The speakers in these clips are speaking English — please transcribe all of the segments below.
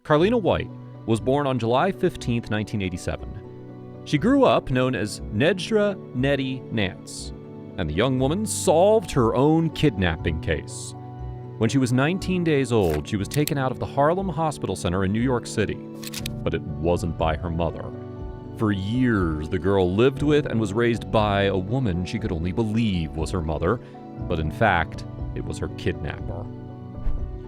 Carlina White was born on July 15, 1987. She grew up known as Nedra Netty Nance, and the young woman solved her own kidnapping case. When she was 19 days old, she was taken out of the Harlem Hospital Center in New York City, but it wasn't by her mother. For years, the girl lived with and was raised by a woman she could only believe was her mother, but in fact, it was her kidnapper.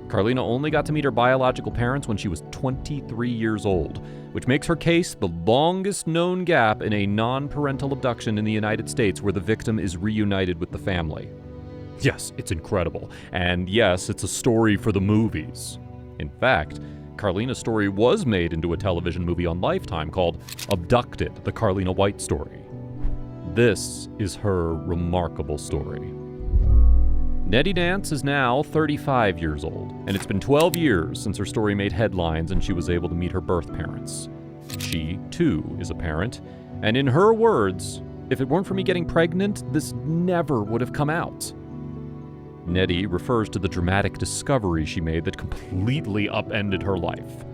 Carlina only got to meet her biological parents when she was 23 years old, which makes her case the longest known gap in a non-parental abduction in the United States where the victim is reunited with the family. Yes, it's incredible, and yes, it's a story for the movies. In fact, Carlina's story was made into a television movie on Lifetime called Abducted: The Carlina White Story. This is her remarkable story. Netty Nance is now 35 years old, and it's been 12 years since her story made headlines and she was able to meet her birth parents. She, too, is a parent, and in her words, "If it weren't for me getting pregnant, this never would have come out." Netty refers to the dramatic discovery she made that completely upended her life.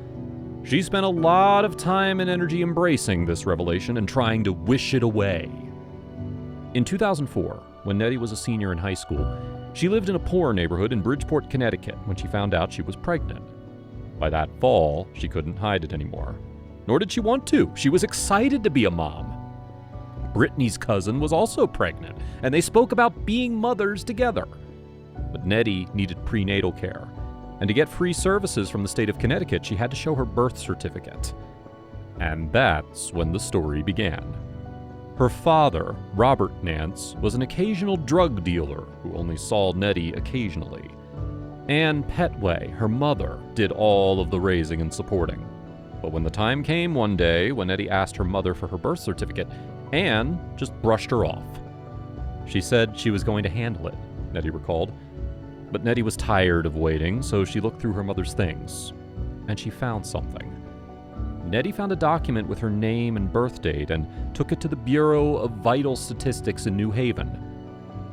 She spent a lot of time and energy embracing this revelation and trying to wish it away. In 2004, when Netty was a senior in high school, she lived in a poor neighborhood in Bridgeport, Connecticut, when she found out she was pregnant. By that fall, she couldn't hide it anymore. Nor did she want to. She was excited to be a mom. Brittany's cousin was also pregnant, and they spoke about being mothers together. But Netty needed prenatal care, and to get free services from the state of Connecticut, she had to show her birth certificate. And that's when the story began. Her father, Robert Nance, was an occasional drug dealer who only saw Netty occasionally. Ann Petway, her mother, did all of the raising and supporting. But when the time came one day when Netty asked her mother for her birth certificate, Ann just brushed her off. She said she was going to handle it, Netty recalled. But Netty was tired of waiting, so she looked through her mother's things. And she found something. Netty found a document with her name and birth date and took it to the Bureau of Vital Statistics in New Haven.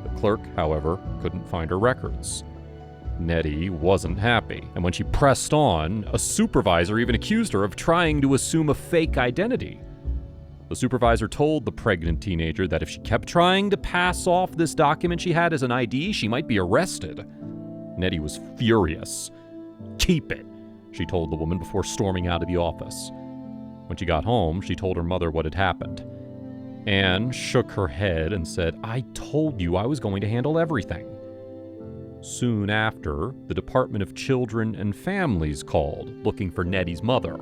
The clerk, however, couldn't find her records. Netty wasn't happy, and when she pressed on, a supervisor even accused her of trying to assume a fake identity. The supervisor told the pregnant teenager that if she kept trying to pass off this document she had as an ID, she might be arrested. Netty was furious. "Keep it," she told the woman before storming out of the office. When she got home, she told her mother what had happened. Anne shook her head and said, "I told you I was going to handle everything." Soon after, the Department of Children and Families called, looking for Netty's mother.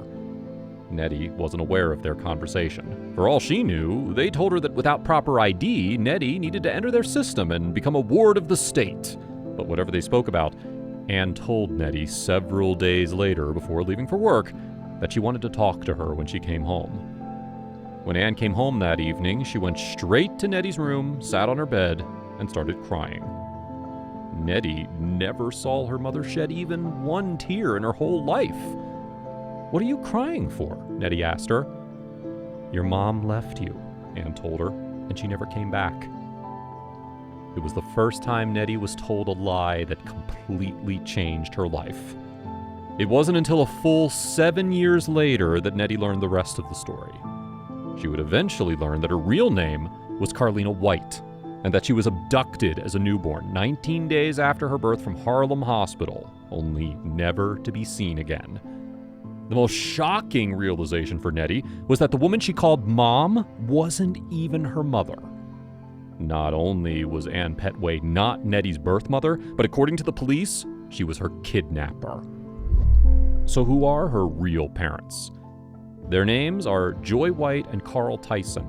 Netty wasn't aware of their conversation. For all she knew, they told her that without proper ID, Netty needed to enter their system and become a ward of the state. But whatever they spoke about, Anne told Netty several days later, before leaving for work, that she wanted to talk to her when she came home. When Anne came home that evening, she went straight to Netty's room, sat on her bed, and started crying. Netty never saw her mother shed even one tear in her whole life. "What are you crying for?" Netty asked her. "Your mom left you," Anne told her, "and she never came back." It was the first time Netty was told a lie that completely changed her life. It wasn't until a full 7 years later that Netty learned the rest of the story. She would eventually learn that her real name was Carlina White, and that she was abducted as a newborn 19 days after her birth from Harlem Hospital, only never to be seen again. The most shocking realization for Netty was that the woman she called Mom wasn't even her mother. Not only was Ann Petway not Netty's birth mother, but according to the police, she was her kidnapper. So who are her real parents? Their names are Joy White and Carl Tyson,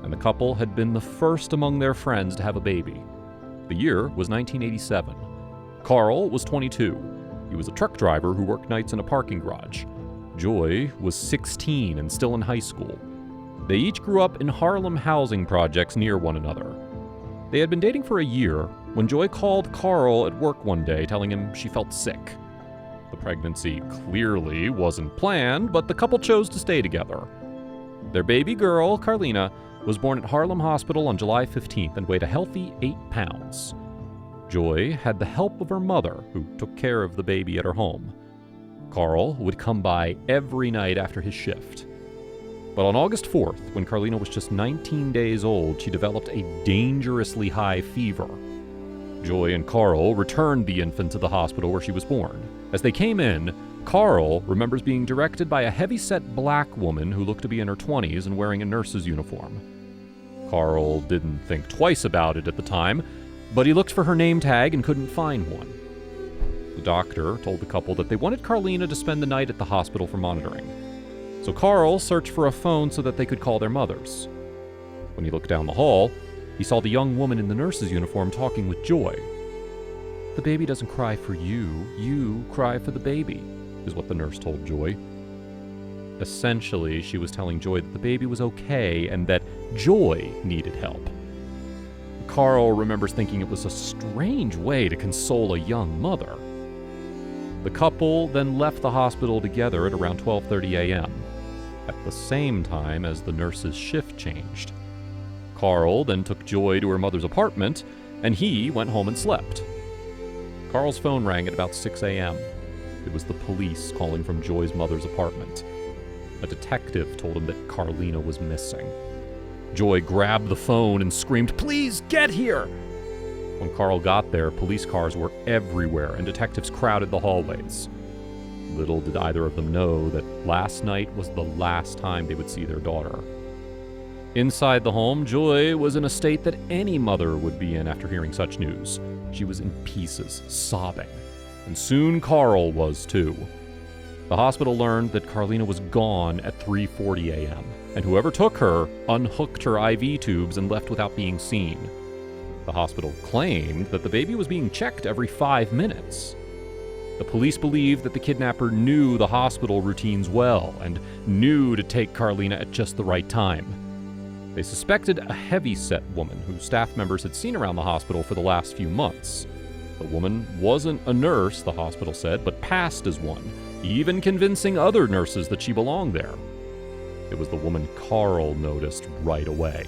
and the couple had been the first among their friends to have a baby. The year was 1987. Carl was 22. He was a truck driver who worked nights in a parking garage. Joy was 16 and still in high school. They each grew up in Harlem housing projects near one another. They had been dating for a year when Joy called Carl at work one day telling him she felt sick. The pregnancy clearly wasn't planned, but the couple chose to stay together. Their baby girl, Carlina, was born at Harlem Hospital on July 15th and weighed a healthy 8 pounds. Joy had the help of her mother, who took care of the baby at her home. Carl would come by every night after his shift. But on August 4th, when Carlina was just 19 days old, she developed a dangerously high fever. Joy and Carl returned the infant to the hospital where she was born. As they came in, Carl remembers being directed by a heavy-set black woman who looked to be in her 20s and wearing a nurse's uniform. Carl didn't think twice about it at the time, but he looked for her name tag and couldn't find one. The doctor told the couple that they wanted Carlina to spend the night at the hospital for monitoring. So Carl searched for a phone so that they could call their mothers. When he looked down the hall, he saw the young woman in the nurse's uniform talking with Joy. "The baby doesn't cry for you, you cry for the baby," is what the nurse told Joy. Essentially, she was telling Joy that the baby was okay and that Joy needed help. Carl remembers thinking it was a strange way to console a young mother. The couple then left the hospital together at around 12:30 a.m., at the same time as the nurse's shift changed. Carl then took Joy to her mother's apartment, and he went home and slept. Carl's phone rang at about 6 a.m. It was the police calling from Joy's mother's apartment. A detective told him that Carlina was missing. Joy grabbed the phone and screamed, "Please get here!" When Carl got there, police cars were everywhere and detectives crowded the hallways. Little did either of them know that last night was the last time they would see their daughter. Inside the home, Joy was in a state that any mother would be in after hearing such news. She was in pieces, sobbing. And soon Carl was too. The hospital learned that Carlina was gone at 3:40 a.m., and whoever took her unhooked her IV tubes and left without being seen. The hospital claimed that the baby was being checked every 5 minutes. The police believed that the kidnapper knew the hospital routines well and knew to take Carlina at just the right time. They suspected a heavy-set woman who staff members had seen around the hospital for the last few months. The woman wasn't a nurse, the hospital said, but passed as one, even convincing other nurses that she belonged there. It was the woman Carl noticed right away.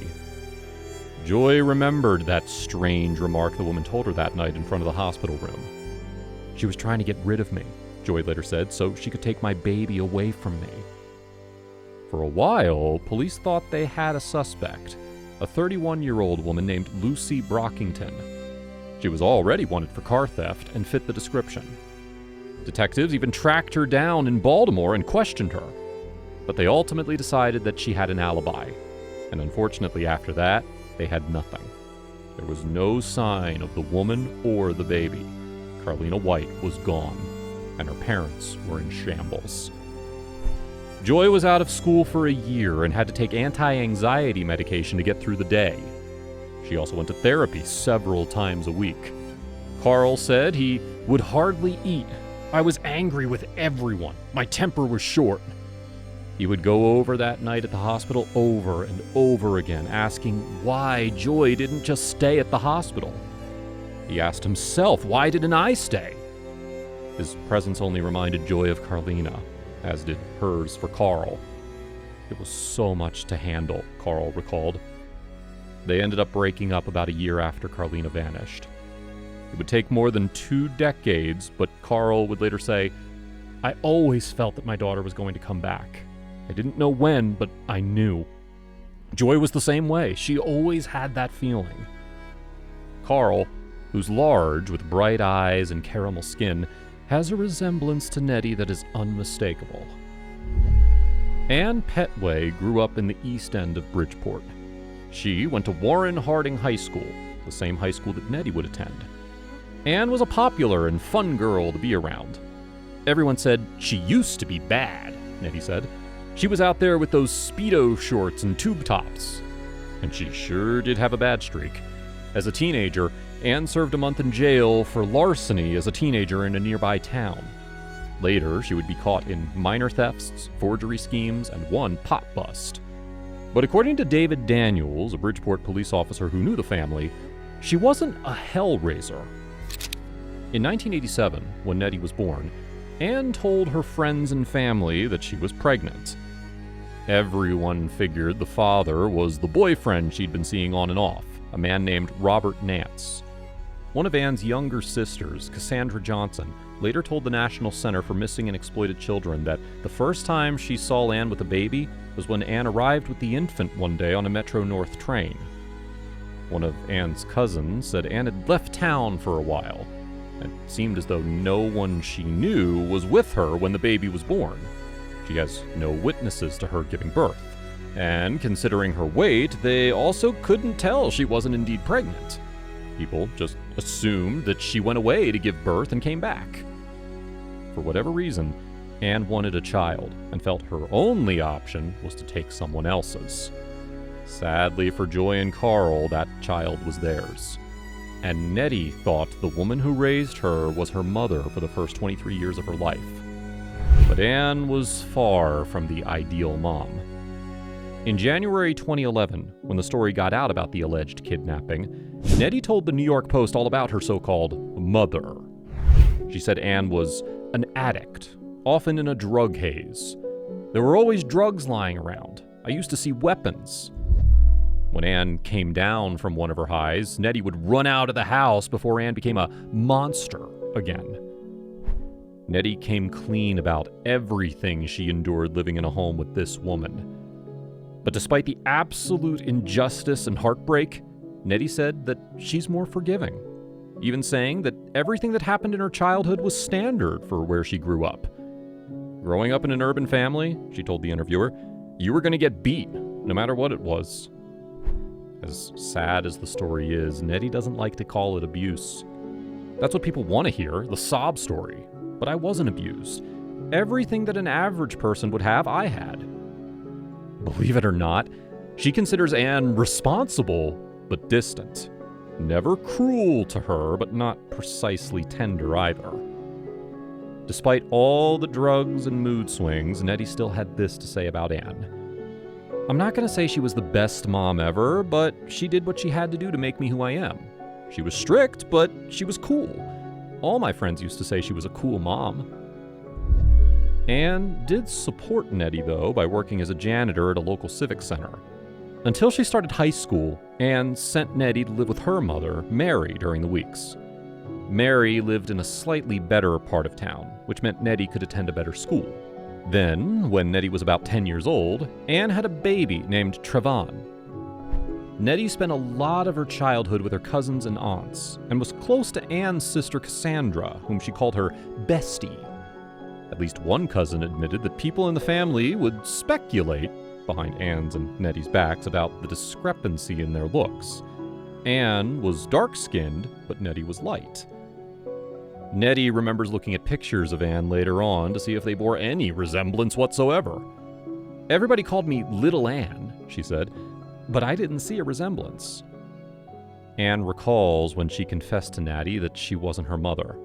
Joy remembered that strange remark the woman told her that night in front of the hospital room. "She was trying to get rid of me," Joy later said, "so she could take my baby away from me." For a while, police thought they had a suspect, a 31-year-old woman named Lucy Brockington. She was already wanted for car theft and fit the description. Detectives even tracked her down in Baltimore and questioned her, but they ultimately decided that she had an alibi, and unfortunately after that, they had nothing. There was no sign of the woman or the baby. Carlina White was gone, and her parents were in shambles. Joy was out of school for a year and had to take anti-anxiety medication to get through the day. She also went to therapy several times a week. Carl said he would hardly eat. "I was angry with everyone. My temper was short." He would go over that night at the hospital over and over again, asking why Joy didn't just stay at the hospital. He asked himself, "Why didn't I stay?" His presence only reminded Joy of Carlina, as did hers for Carl. It was so much to handle, Carl recalled. They ended up breaking up about a year after Carlina vanished. It would take more than 2 decades, but Carl would later say, "I always felt that my daughter was going to come back. I didn't know when, but I knew." Joy was the same way. She always had that feeling. Carl, who's large with bright eyes and caramel skin, has a resemblance to Nettie that is unmistakable. Anne Petway grew up in the East End of Bridgeport. She went to Warren Harding High School, the same high school that Nettie would attend. Anne was a popular and fun girl to be around. Everyone said she used to be bad, Nettie said. She was out there with those Speedo shorts and tube tops. And she sure did have a bad streak. As a teenager, Anne served a month in jail for larceny as a teenager in a nearby town. Later, she would be caught in minor thefts, forgery schemes, and one pot bust. But according to David Daniels, a Bridgeport police officer who knew the family, she wasn't a hellraiser. In 1987, when Nettie was born, Anne told her friends and family that she was pregnant. Everyone figured the father was the boyfriend she'd been seeing on and off, a man named Robert Nance. One of Ann's younger sisters, Cassandra Johnson, later told the National Center for Missing and Exploited Children that the first time she saw Ann with a baby was when Ann arrived with the infant one day on a Metro North train. One of Ann's cousins said Ann had left town for a while, and it seemed as though no one she knew was with her when the baby was born. She has no witnesses to her giving birth, and considering her weight, they also couldn't tell she wasn't indeed pregnant. People just assumed that she went away to give birth and came back. For whatever reason, Ann wanted a child and felt her only option was to take someone else's. Sadly for Joy and Carl, that child was theirs. And Nettie thought the woman who raised her was her mother for the first 23 years of her life. But Ann was far from the ideal mom. In January 2011, when the story got out about the alleged kidnapping, Nettie told the New York Post all about her so-called mother. She said Ann was an addict, often in a drug haze. There were always drugs lying around. I used to see weapons. When Ann came down from one of her highs, Nettie would run out of the house before Ann became a monster again. Nettie came clean about everything she endured living in a home with this woman. But despite the absolute injustice and heartbreak, Nettie said that she's more forgiving, even saying that everything that happened in her childhood was standard for where she grew up. Growing up in an urban family, she told the interviewer, you were going to get beat, no matter what it was. As sad as the story is, Nettie doesn't like to call it abuse. That's what people want to hear, the sob story. But I wasn't abused. Everything that an average person would have, I had. Believe it or not, she considers Ann responsible, but distant. Never cruel to her, but not precisely tender either. Despite all the drugs and mood swings, Nettie still had this to say about Ann. I'm not going to say she was the best mom ever, but she did what she had to do to make me who I am. She was strict, but she was cool. All my friends used to say she was a cool mom. Ann did support Nettie, though, by working as a janitor at a local civic center. Until she started high school, Ann sent Nettie to live with her mother, Mary, during the weeks. Mary lived in a slightly better part of town, which meant Nettie could attend a better school. Then, when Nettie was about 10 years old, Ann had a baby named Trevon. Nettie spent a lot of her childhood with her cousins and aunts, and was close to Ann's sister Cassandra, whom she called her bestie. At least one cousin admitted that people in the family would speculate, behind Ann's and Nettie's backs, about the discrepancy in their looks. Ann was dark-skinned, but Nettie was light. Nettie remembers looking at pictures of Ann later on to see if they bore any resemblance whatsoever. Everybody called me Little Ann, she said, but I didn't see a resemblance. Ann recalls when she confessed to Nettie that she wasn't her mother.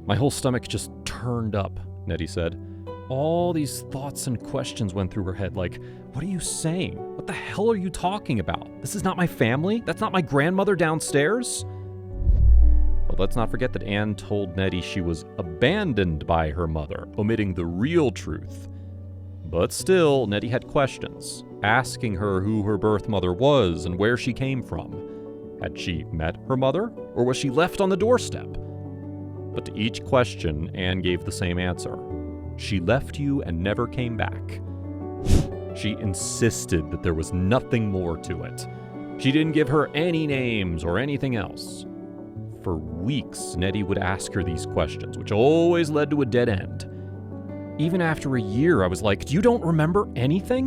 My whole stomach just turned up, Nettie said. All these thoughts and questions went through her head, like, what are you saying? What the hell are you talking about? This is not my family? That's not my grandmother downstairs? But let's not forget that Ann told Nettie she was abandoned by her mother, omitting the real truth. But still, Nettie had questions, asking her who her birth mother was and where she came from. Had she met her mother, or was she left on the doorstep? But to each question, Ann gave the same answer. She left you and never came back. She insisted that there was nothing more to it. She didn't give her any names or anything else. For weeks, Nettie would ask her these questions, which always led to a dead end. Even after a year, I was like, you don't remember anything?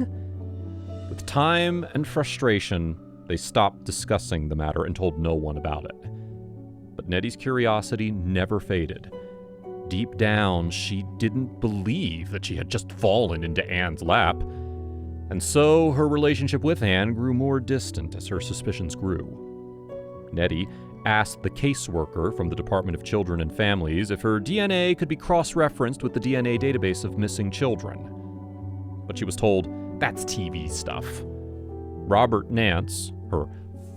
With time and frustration, they stopped discussing the matter and told no one about it. But Nettie's curiosity never faded. Deep down, she didn't believe that she had just fallen into Ann's lap. And so her relationship with Ann grew more distant as her suspicions grew. Nettie asked the caseworker from the Department of Children and Families if her DNA could be cross-referenced with the DNA database of missing children. But she was told, that's TV stuff. Robert Nance, her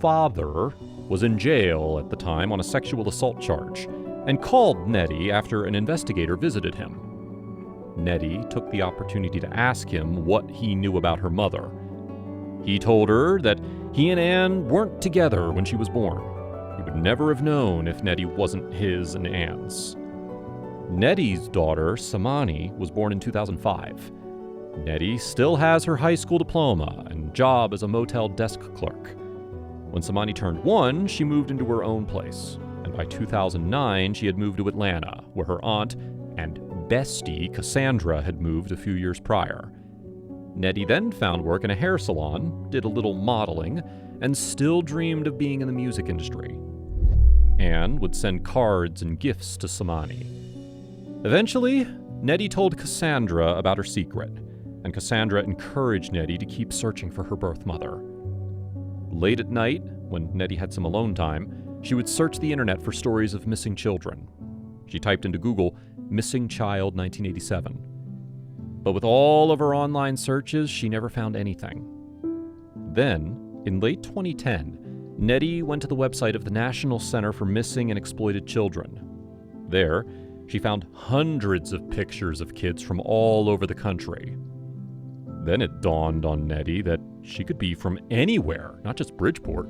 father, was in jail at the time on a sexual assault charge, and called Nettie after an investigator visited him. Nettie took the opportunity to ask him what he knew about her mother. He told her that he and Ann weren't together when she was born. He would never have known if Netty wasn't his and Anne's. Netty's daughter, Samani, was born in 2005. Netty still has her high school diploma and job as a motel desk clerk. When Samani turned 1, she moved into her own place, and by 2009 she had moved to Atlanta, where her aunt and bestie Cassandra had moved a few years prior. Netty then found work in a hair salon, did a little modeling, and still dreamed of being in the music industry. Anne would send cards and gifts to Samani. Eventually, Netty told Cassandra about her secret, and Cassandra encouraged Netty to keep searching for her birth mother. Late at night, when Netty had some alone time, she would search the internet for stories of missing children. She typed into Google, "Missing Child 1987." But with all of her online searches, she never found anything. Then, in late 2010, Netty went to the website of the National Center for Missing and Exploited Children. There, she found hundreds of pictures of kids from all over the country. Then it dawned on Netty that she could be from anywhere, not just Bridgeport.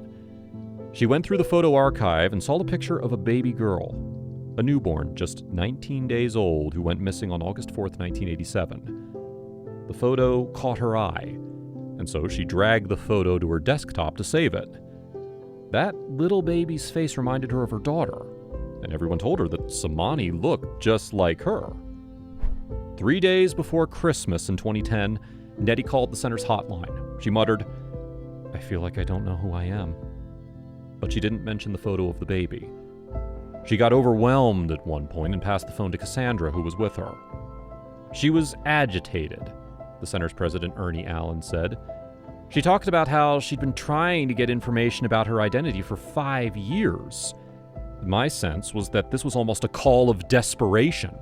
She went through the photo archive and saw the picture of a baby girl, a newborn just 19 days old who went missing on August 4th, 1987. The photo caught her eye, and so she dragged the photo to her desktop to save it. That little baby's face reminded her of her daughter, and everyone told her that Samani looked just like her. 3 days before Christmas in 2010, Netty called the center's hotline. She muttered, "I feel like I don't know who I am." But she didn't mention the photo of the baby. She got overwhelmed at one point and passed the phone to Cassandra, who was with her. She was agitated, the center's president Ernie Allen said. She talked about how she'd been trying to get information about her identity for 5 years. My sense was that this was almost a call of desperation.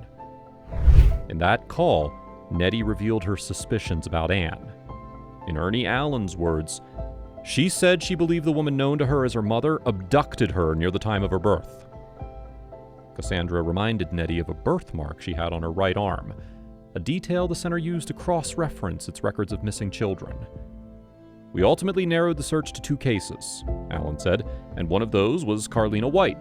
In that call, Netty revealed her suspicions about Anne. In Ernie Allen's words, she said she believed the woman known to her as her mother abducted her near the time of her birth. Cassandra reminded Netty of a birthmark she had on her right arm, a detail the center used to cross-reference its records of missing children. "We ultimately narrowed the search to 2 cases," Allen said, "and one of those was Carlina White."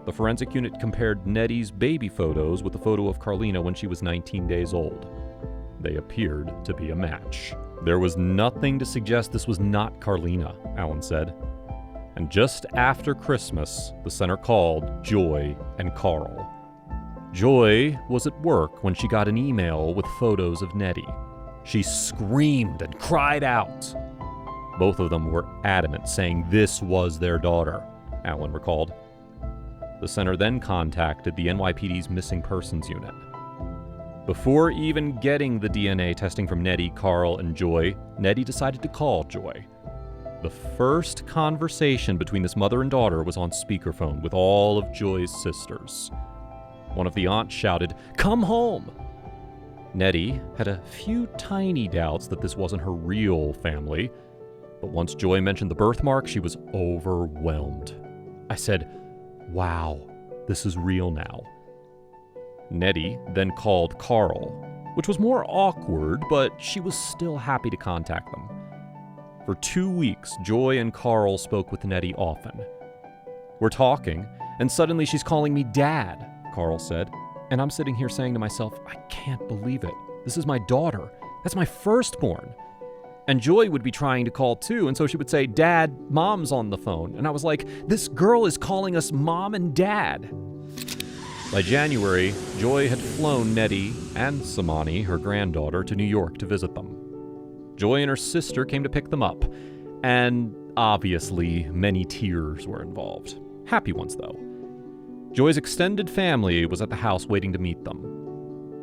The forensic unit compared Netty's baby photos with the photo of Carlina when she was 19 days old. They appeared to be a match. "There was nothing to suggest this was not Carlina," Allen said. And just after Christmas, the center called Joy and Carl. Joy was at work when she got an email with photos of Netty. She screamed and cried out. Both of them were adamant, saying this was their daughter, Allen recalled. The center then contacted the NYPD's Missing Persons Unit. Before even getting the DNA testing from Netty, Carl, and Joy, Netty decided to call Joy. The first conversation between this mother and daughter was on speakerphone with all of Joy's sisters. One of the aunts shouted, "Come home!" Netty had a few tiny doubts that this wasn't her real family, but once Joy mentioned the birthmark, she was overwhelmed. I said, "Wow, this is real now." Netty then called Carl, which was more awkward, but she was still happy to contact them. For 2 weeks, Joy and Carl spoke with Netty often. "We're talking, and suddenly she's calling me Dad," Carl said. And I'm sitting here saying to myself, I can't believe it. This is my daughter. That's my firstborn. And Joy would be trying to call too, and so she would say, "Dad, Mom's on the phone." And I was like, this girl is calling us Mom and Dad. By January, Joy had flown Netty and Samani, her granddaughter, to New York to visit them. Joy and her sister came to pick them up, and obviously many tears were involved. Happy ones, though. Joy's extended family was at the house waiting to meet them.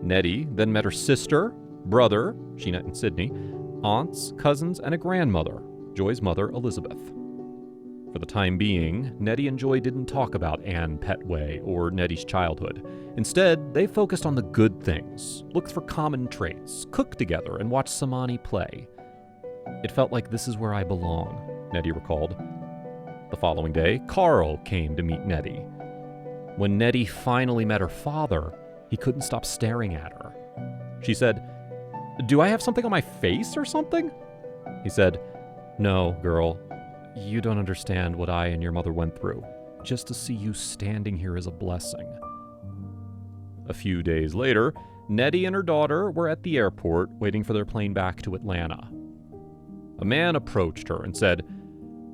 Netty then met her sister, brother, Sheena and Sydney, aunts, cousins, and a grandmother, Joy's mother, Elizabeth. For the time being, Netty and Joy didn't talk about Anne Petway or Netty's childhood. Instead, they focused on the good things, looked for common traits, cooked together, and watched Samani play. "It felt like this is where I belong," Netty recalled. The following day, Carl came to meet Netty. When Netty finally met her father, he couldn't stop staring at her. She said, "Do I have something on my face or something?" He said, "No, girl. You don't understand what I and your mother went through. Just to see you standing here is a blessing." A few days later, Nettie and her daughter were at the airport waiting for their plane back to Atlanta. A man approached her and said,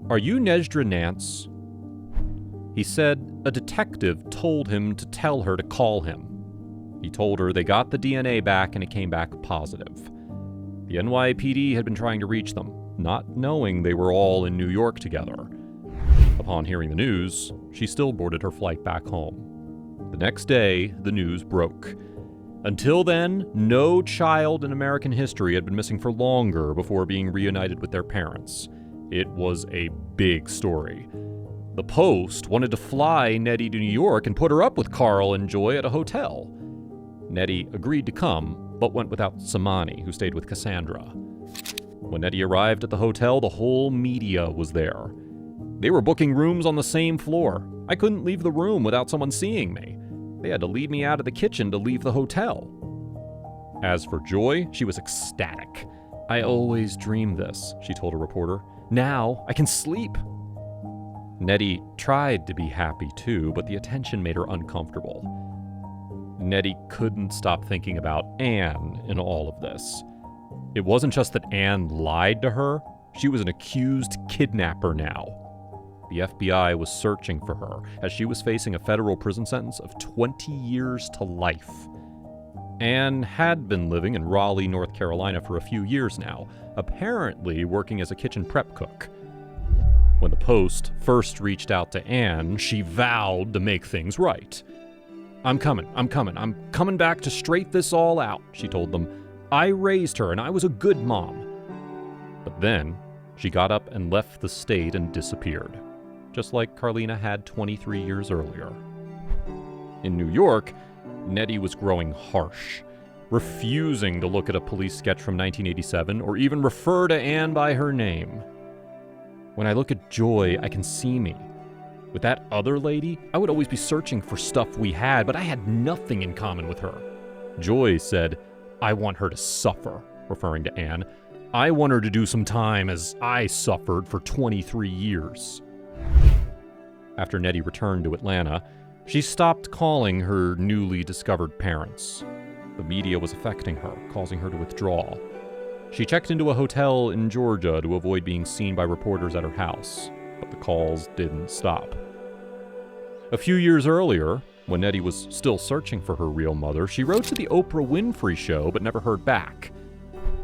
"Are you Netty Nance?" He said a detective told him to tell her to call him. He told her they got the DNA back and it came back positive. The NYPD had been trying to reach them, not knowing they were all in New York together. Upon hearing the news, she still boarded her flight back home. The next day, the news broke. Until then, no child in American history had been missing for longer before being reunited with their parents. It was a big story. The Post wanted to fly Nettie to New York and put her up with Carl and Joy at a hotel. Nettie agreed to come, but went without Samani, who stayed with Cassandra. When Nettie arrived at the hotel, the whole media was there. They were booking rooms on the same floor. I couldn't leave the room without someone seeing me. They had to lead me out of the kitchen to leave the hotel. As for Joy, she was ecstatic. "I always dreamed this," she told a reporter. "Now I can sleep." Nettie tried to be happy too, but the attention made her uncomfortable. Nettie couldn't stop thinking about Anne in all of this. It wasn't just that Anne lied to her, she was an accused kidnapper now. The FBI was searching for her, as she was facing a federal prison sentence of 20 years to life. Anne had been living in Raleigh, North Carolina for a few years now, apparently working as a kitchen prep cook. When the Post first reached out to Anne, she vowed to make things right. I'm coming back to straighten this all out," she told them. "I raised her and I was a good mom." But then, she got up and left the state and disappeared, just like Carlina had 23 years earlier. In New York, Nettie was growing harsh, refusing to look at a police sketch from 1987 or even refer to Anne by her name. "When I look at Joy, I can see me. With that other lady, I would always be searching for stuff we had, but I had nothing in common with her." Joy said, "I want her to suffer," referring to Anne. "I want her to do some time as I suffered for 23 years. After Nettie returned to Atlanta, she stopped calling her newly discovered parents. The media was affecting her, causing her to withdraw. She checked into a hotel in Georgia to avoid being seen by reporters at her house, but the calls didn't stop. A few years earlier, when Nettie was still searching for her real mother, she wrote to the Oprah Winfrey Show but never heard back.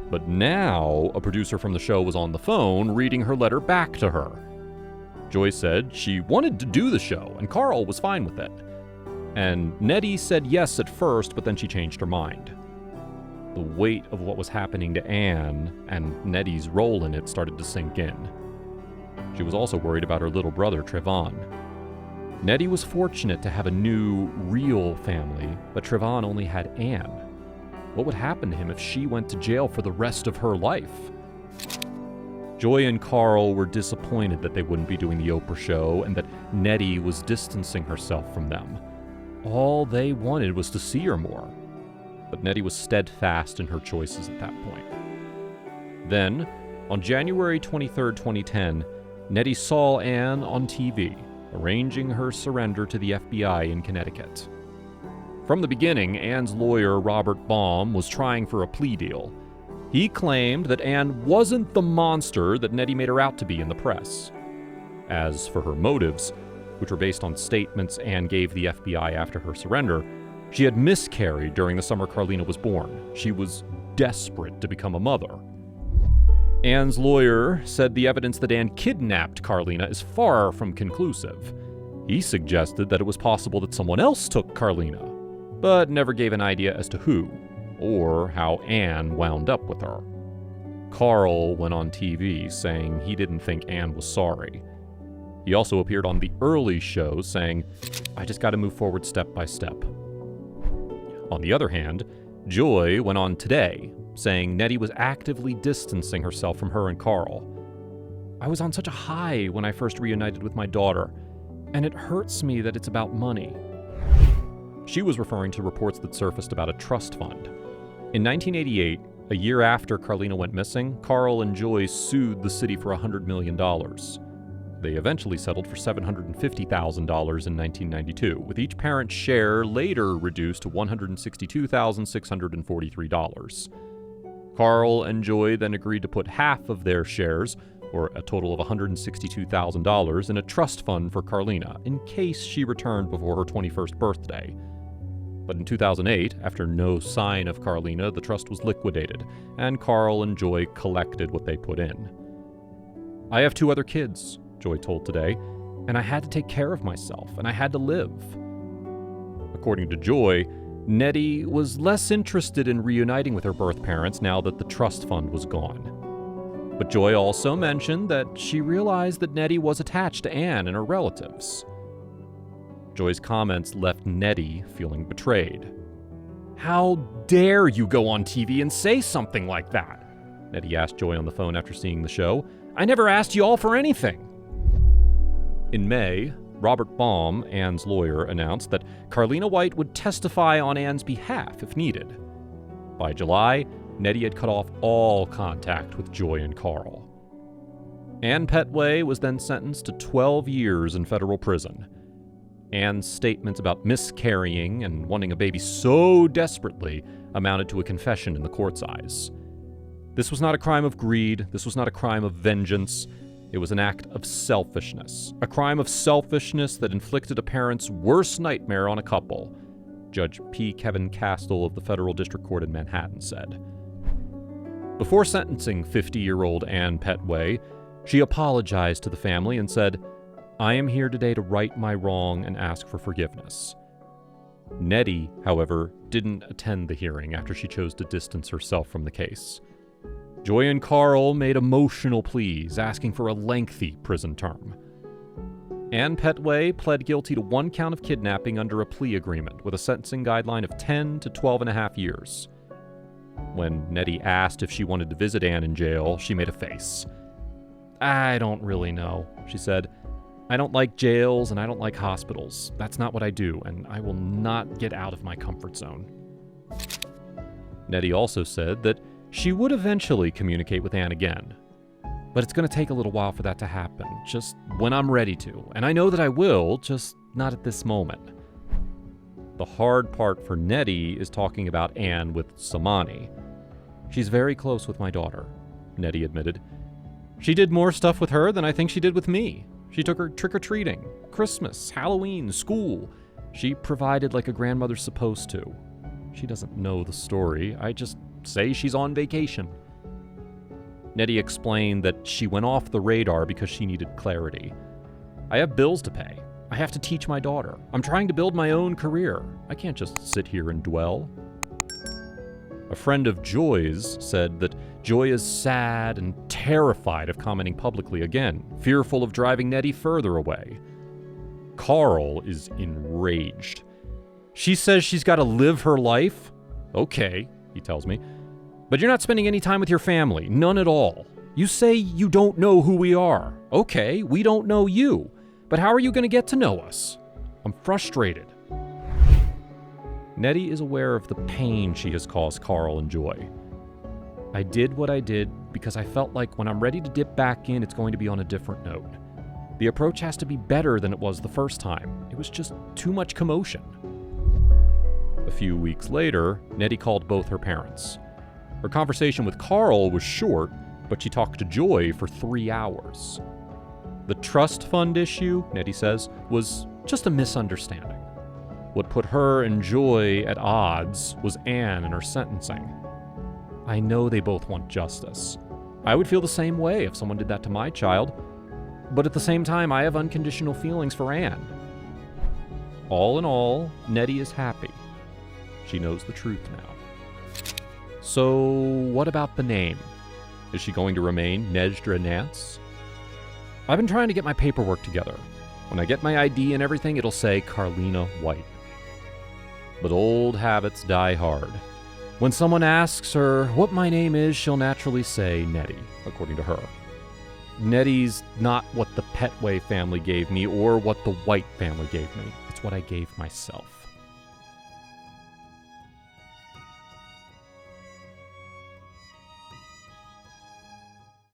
But now, a producer from the show was on the phone reading her letter back to her. Joy said she wanted to do the show, and Carl was fine with it. And Nettie said yes at first, but then she changed her mind. The weight of what was happening to Anne and Nettie's role in it started to sink in. She was also worried about her little brother, Trevon. Nettie was fortunate to have a new, real family, but Trevon only had Anne. What would happen to him if she went to jail for the rest of her life? Joy and Carl were disappointed that they wouldn't be doing the Oprah show and that Nettie was distancing herself from them. All they wanted was to see her more. But Nettie was steadfast in her choices at that point. Then, on January 23, 2010, Nettie saw Anne on TV, arranging her surrender to the FBI in Connecticut. From the beginning, Anne's lawyer, Robert Baum, was trying for a plea deal. He claimed that Anne wasn't the monster that Nettie made her out to be in the press. As for her motives, which were based on statements Anne gave the FBI after her surrender, she had miscarried during the summer Carlina was born. She was desperate to become a mother. Anne's lawyer said the evidence that Anne kidnapped Carlina is far from conclusive. He suggested that it was possible that someone else took Carlina, but never gave an idea as to who, or how Anne wound up with her. Carl went on TV saying he didn't think Anne was sorry. He also appeared on the early show saying, "I just gotta move forward step by step." On the other hand, Joy went on Today, saying Nettie was actively distancing herself from her and Carl. "I was on such a high when I first reunited with my daughter, and it hurts me that it's about money." She was referring to reports that surfaced about a trust fund. In 1988, a year after Carlina went missing, Carl and Joy sued the city for $100 million. They eventually settled for $750,000 in 1992, with each parent's share later reduced to $162,643. Carl and Joy then agreed to put half of their shares, or a total of $162,000, in a trust fund for Carlina, in case she returned before her 21st birthday. But in 2008, after no sign of Carlina, the trust was liquidated, and Carl and Joy collected what they put in. "I have 2 other kids," Joy told Today, "and I had to take care of myself, and I had to live." According to Joy, Nettie was less interested in reuniting with her birth parents now that the trust fund was gone. But Joy also mentioned that she realized that Nettie was attached to Anne and her relatives. Joy's comments left Nettie feeling betrayed. "How dare you go on TV and say something like that?" Nettie asked Joy on the phone after seeing the show. "I never asked you all for anything." In May, Robert Baum, Anne's lawyer, announced that Carlina White would testify on Anne's behalf if needed. By July, Nettie had cut off all contact with Joy and Carl. Anne Petway was then sentenced to 12 years in federal prison. Anne's statements about miscarrying and wanting a baby so desperately amounted to a confession in the court's eyes. This was not a crime of greed. This was not a crime of vengeance. It was an act of selfishness. A crime of selfishness that inflicted a parent's worst nightmare on a couple, Judge P. Kevin Castle of the Federal District Court in Manhattan said. Before sentencing 50-year-old Anne Petway, she apologized to the family and said, "I am here today to right my wrong and ask for forgiveness." Nettie, however, didn't attend the hearing after she chose to distance herself from the case. Joy and Carl made emotional pleas, asking for a lengthy prison term. Anne Petway pled guilty to 1 count of kidnapping under a plea agreement with a sentencing guideline of 10 to 12.5 years. When Nettie asked if she wanted to visit Anne in jail, she made a face. "I don't really know," she said. "I don't like jails and I don't like hospitals. That's not what I do, and I will not get out of my comfort zone." Nettie also said that she would eventually communicate with Anne again. "But it's going to take a little while for that to happen, just when I'm ready to. And I know that I will, just not at this moment." The hard part for Nettie is talking about Anne with Samani. "She's very close with my daughter," Nettie admitted. "She did more stuff with her than I think she did with me. She took her trick-or-treating, Christmas, Halloween, school. She provided like a grandmother's supposed to. She doesn't know the story. I just say she's on vacation." Nettie explained that she went off the radar because she needed clarity. "I have bills to pay. I have to teach my daughter. I'm trying to build my own career. I can't just sit here and dwell." A friend of Joy's said that Joy is sad and terrified of commenting publicly again, fearful of driving Nettie further away. Carl is enraged. "She says she's got to live her life? Okay," he tells me. "But you're not spending any time with your family, none at all. You say you don't know who we are. Okay, we don't know you. But how are you going to get to know us? I'm frustrated." Nettie is aware of the pain she has caused Carl and Joy. "I did what I did because I felt like when I'm ready to dip back in, it's going to be on a different note. The approach has to be better than it was the first time. It was just too much commotion." A few weeks later, Nettie called both her parents. Her conversation with Carl was short, but she talked to Joy for 3 hours. The trust fund issue, Nettie says, was just a misunderstanding. What put her and Joy at odds was Anne and her sentencing. "I know they both want justice. I would feel the same way if someone did that to my child. But at the same time, I have unconditional feelings for Anne." All in all, Nettie is happy. She knows the truth now. So, what about the name? Is she going to remain Netty Nance? I've been trying to get my paperwork together. When I get my ID and everything, it'll say Carlina White. But old habits die hard. When someone asks her what my name is, she'll naturally say Nettie, according to her. Nettie's not what the Petway family gave me or what the White family gave me. It's what I gave myself.